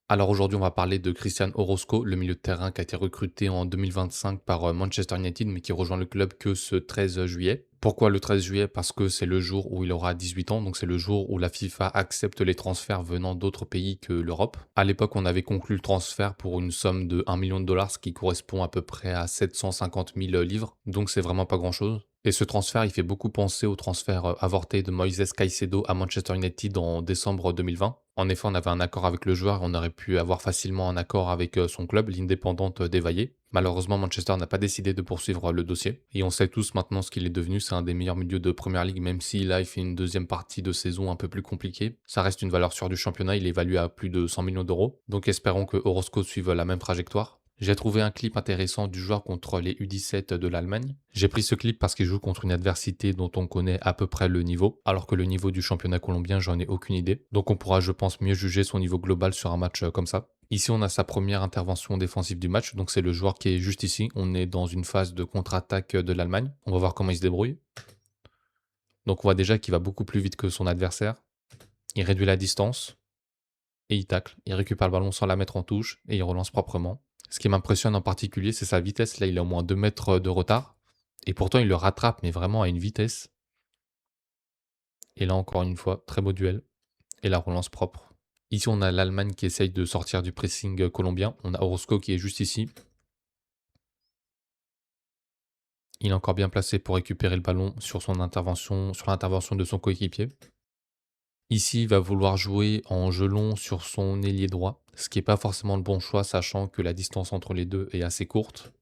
Alors aujourd'hui, on va parler de Christian Orozco, le milieu de terrain qui a été recruté en 2025 par Manchester United, mais qui rejoint le club que ce 13 juillet. Pourquoi le 13 juillet? Parce que c'est le jour où il aura 18 ans, donc c'est le jour où la FIFA accepte les transferts venant d'autres pays que l'Europe. À l'époque, on avait conclu le transfert pour une somme de 1 million de dollars, ce qui correspond à peu près à 750 000 livres, donc c'est vraiment pas grand-chose. Et ce transfert, il fait beaucoup penser au transfert avorté de Moises Caicedo à Manchester United en décembre 2020. En effet, on avait un accord avec le joueur, on aurait pu avoir facilement un accord avec son club, l'Indépendante d'Evaillé. Malheureusement, Manchester n'a pas décidé de poursuivre le dossier. Et on sait tous maintenant ce qu'il est devenu, c'est un des meilleurs milieux de Première Ligue, même si là, il fait une deuxième partie de saison un peu plus compliquée. Ça reste une valeur sûre du championnat, il est évalué à plus de 100 millions d'euros. Donc espérons que Orozco suive la même trajectoire. J'ai trouvé un clip intéressant du joueur contre les U17 de l'Allemagne. J'ai pris ce clip parce qu'il joue contre une adversité dont on connaît à peu près le niveau, alors que le niveau du championnat colombien, j'en ai aucune idée. Donc on pourra, je pense, mieux juger son niveau global sur un match comme ça. Ici, on a sa première intervention défensive du match, donc c'est le joueur qui est juste ici. On est dans une phase de contre-attaque de l'Allemagne. On va voir comment il se débrouille. Donc on voit déjà qu'il va beaucoup plus vite que son adversaire. Il réduit la distance et il tacle. Il récupère le ballon sans la mettre en touche et il relance proprement. Ce qui m'impressionne en particulier, c'est sa vitesse. Là, il a au moins 2 mètres de retard. Et pourtant, il le rattrape, mais vraiment à une vitesse. Et là, encore une fois, très beau duel. Et la relance propre. Ici, on a l'Allemagne qui essaye de sortir du pressing colombien. On a Orozco qui est juste ici. Il est encore bien placé pour récupérer le ballon sur son intervention, sur l'intervention de son coéquipier. Ici, il va vouloir jouer en jeu long sur son ailier droit, ce qui n'est pas forcément le bon choix, sachant que la distance entre les deux est assez courte.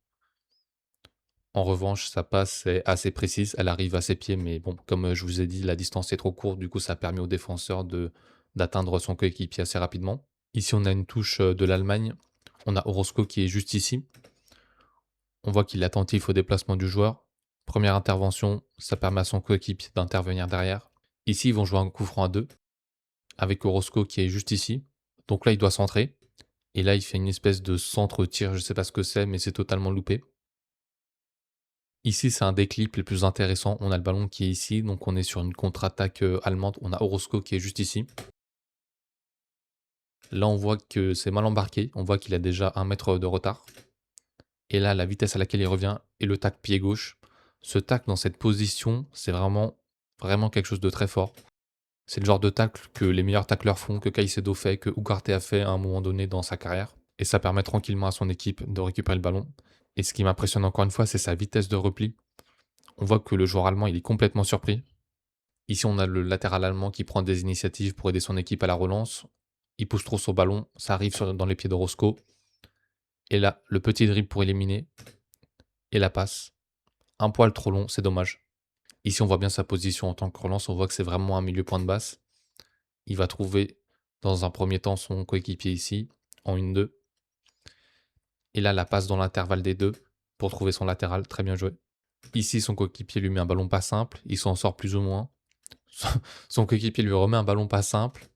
En revanche, sa passe est assez précise, elle arrive à ses pieds, mais bon, comme je vous ai dit, la distance est trop courte, du coup ça permet au défenseur d'atteindre son coéquipier assez rapidement. Ici, on a une touche de l'Allemagne, on a Orozco qui est juste ici. On voit qu'il est attentif au déplacement du joueur. Première intervention, ça permet à son coéquipier d'intervenir derrière. Ici, ils vont jouer un coup franc à deux, avec Orozco qui est juste ici. Donc là, il doit centrer. Et là, il fait une espèce de centre-tir, je sais pas ce que c'est, mais c'est totalement loupé. Ici, c'est un des clips les plus intéressants. On a le ballon qui est ici, donc on est sur une contre-attaque allemande. On a Orozco qui est juste ici. Là, on voit que c'est mal embarqué. On voit qu'il a déjà 1 mètre de retard. Et là, la vitesse à laquelle il revient et le tac pied gauche. Ce tac dans cette position, c'est vraiment, vraiment quelque chose de très fort. C'est le genre de tacle que les meilleurs tacleurs font, que Caicedo fait, que Ugarte a fait à un moment donné dans sa carrière. Et ça permet tranquillement à son équipe de récupérer le ballon. Et ce qui m'impressionne encore une fois, c'est sa vitesse de repli. On voit que le joueur allemand, il est complètement surpris. Ici, on a le latéral allemand qui prend des initiatives pour aider son équipe à la relance. Il pousse trop son ballon, ça arrive dans les pieds de Roscoe. Et là, le petit dribble pour éliminer. Et la passe. Un poil trop long, c'est dommage. Ici, on voit bien sa position en tant que relance. On voit que c'est vraiment un milieu point de basse. Il va trouver dans un premier temps son coéquipier ici, en 1-2. Et là, la passe dans l'intervalle des deux pour trouver son latéral. Très bien joué. Ici, son coéquipier lui met un ballon pas simple. Il s'en sort plus ou moins. Son coéquipier lui remet un ballon pas simple.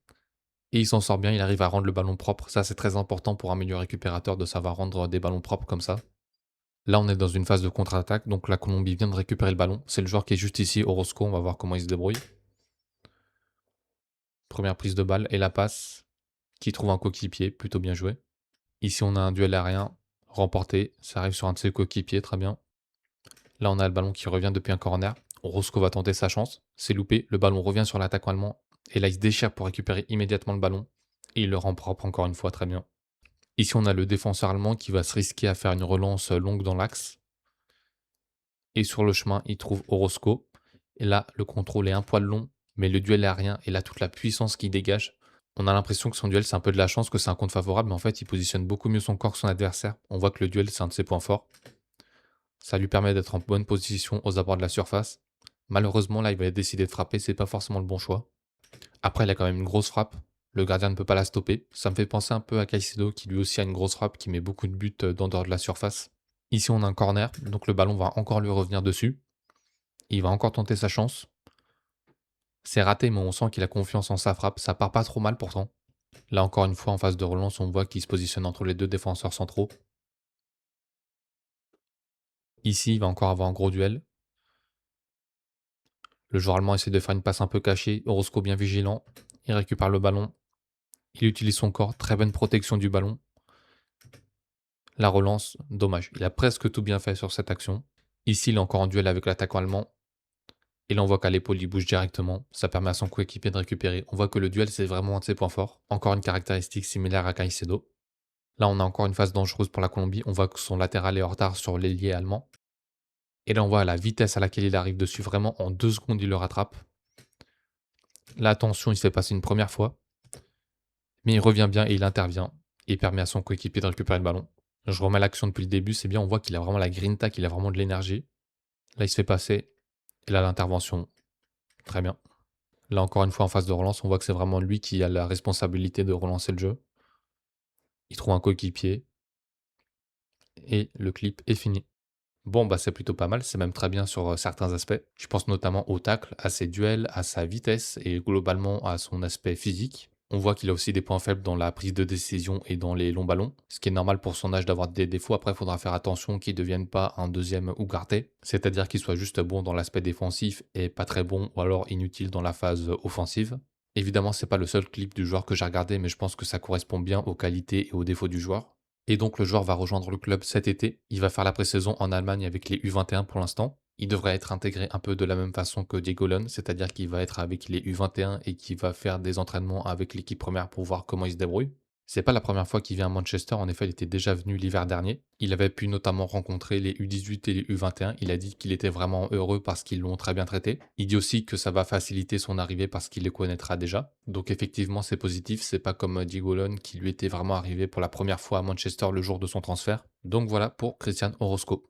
Et il s'en sort bien. Il arrive à rendre le ballon propre. Ça, c'est très important pour un milieu récupérateur de savoir rendre des ballons propres comme ça. Là, on est dans une phase de contre-attaque. Donc, la Colombie vient de récupérer le ballon. C'est le joueur qui est juste ici, Orozco. On va voir comment il se débrouille. Première prise de balle et la passe qui trouve un coéquipier. Plutôt bien joué. Ici, on a un duel aérien remporté. Ça arrive sur un de ses coéquipiers. Très bien. Là, on a le ballon qui revient depuis un corner. Orozco va tenter sa chance. C'est loupé. Le ballon revient sur l'attaquant allemand. Et là, il se déchire pour récupérer immédiatement le ballon. Et il le rend propre encore une fois. Très bien. Ici, on a le défenseur allemand qui va se risquer à faire une relance longue dans l'axe. Et sur le chemin, il trouve Orozco. Et là, le contrôle est un poil long, mais le duel est aérien. Et là, toute la puissance qu'il dégage. On a l'impression que son duel, c'est un peu de la chance, que c'est un compte favorable, mais en fait, il positionne beaucoup mieux son corps que son adversaire. On voit que le duel, c'est un de ses points forts. Ça lui permet d'être en bonne position aux abords de la surface. Malheureusement, là, il va décider de frapper, c'est pas forcément le bon choix. Après, il a quand même une grosse frappe. Le gardien ne peut pas la stopper. Ça me fait penser un peu à Caicedo, qui lui aussi a une grosse frappe, qui met beaucoup de buts d'en dehors de la surface. Ici, on a un corner, donc le ballon va encore lui revenir dessus. Il va encore tenter sa chance. C'est raté, mais on sent qu'il a confiance en sa frappe. Ça part pas trop mal pourtant. Là, encore une fois, en phase de relance, on voit qu'il se positionne entre les deux défenseurs centraux. Ici, il va encore avoir un gros duel. Le joueur allemand essaie de faire une passe un peu cachée. Orozco bien vigilant. Il récupère le ballon. Il utilise son corps, très bonne protection du ballon. La relance, dommage. Il a presque tout bien fait sur cette action. Ici, il est encore en duel avec l'attaquant allemand. Il envoie qu'à l'épaule, il bouge directement. Ça permet à son coéquipier de récupérer. On voit que le duel, c'est vraiment un de ses points forts. Encore une caractéristique similaire à Caicedo. Là, on a encore une phase dangereuse pour la Colombie. On voit que son latéral est en retard sur l'ailier allemand. Et là, on voit la vitesse à laquelle il arrive dessus. Vraiment, en 2 secondes, il le rattrape. Là, attention, il se fait passer une première fois. Mais il revient bien et il intervient. Et permet à son coéquipier de récupérer le ballon. Je remets l'action depuis le début. C'est bien, on voit qu'il a vraiment la grinta, qu'il a vraiment de l'énergie. Là, il se fait passer. Et là, l'intervention. Très bien. Là, encore une fois, en phase de relance, on voit que c'est vraiment lui qui a la responsabilité de relancer le jeu. Il trouve un coéquipier. Et le clip est fini. Bon, bah, c'est plutôt pas mal, c'est même très bien sur certains aspects. Je pense notamment au tacle, à ses duels, à sa vitesse et globalement à son aspect physique. On voit qu'il a aussi des points faibles dans la prise de décision et dans les longs ballons, ce qui est normal pour son âge d'avoir des défauts. Après, il faudra faire attention qu'il ne devienne pas un deuxième Ugarte, c'est-à-dire qu'il soit juste bon dans l'aspect défensif et pas très bon ou alors inutile dans la phase offensive. Évidemment, c'est pas le seul clip du joueur que j'ai regardé, mais je pense que ça correspond bien aux qualités et aux défauts du joueur. Et donc le joueur va rejoindre le club cet été. Il va faire la pré-saison en Allemagne avec les U21 pour l'instant. Il devrait être intégré un peu de la même façon que Diego Lund, c'est-à-dire qu'il va être avec les U21 et qu'il va faire des entraînements avec l'équipe première pour voir comment il se débrouille. C'est pas la première fois qu'il vient à Manchester, en effet, il était déjà venu l'hiver dernier. Il avait pu notamment rencontrer les U18 et les U21. Il a dit qu'il était vraiment heureux parce qu'ils l'ont très bien traité. Il dit aussi que ça va faciliter son arrivée parce qu'il les connaîtra déjà. Donc effectivement, c'est positif. C'est pas comme Diego Lund qui lui était vraiment arrivé pour la première fois à Manchester le jour de son transfert. Donc voilà pour Christian Orozco.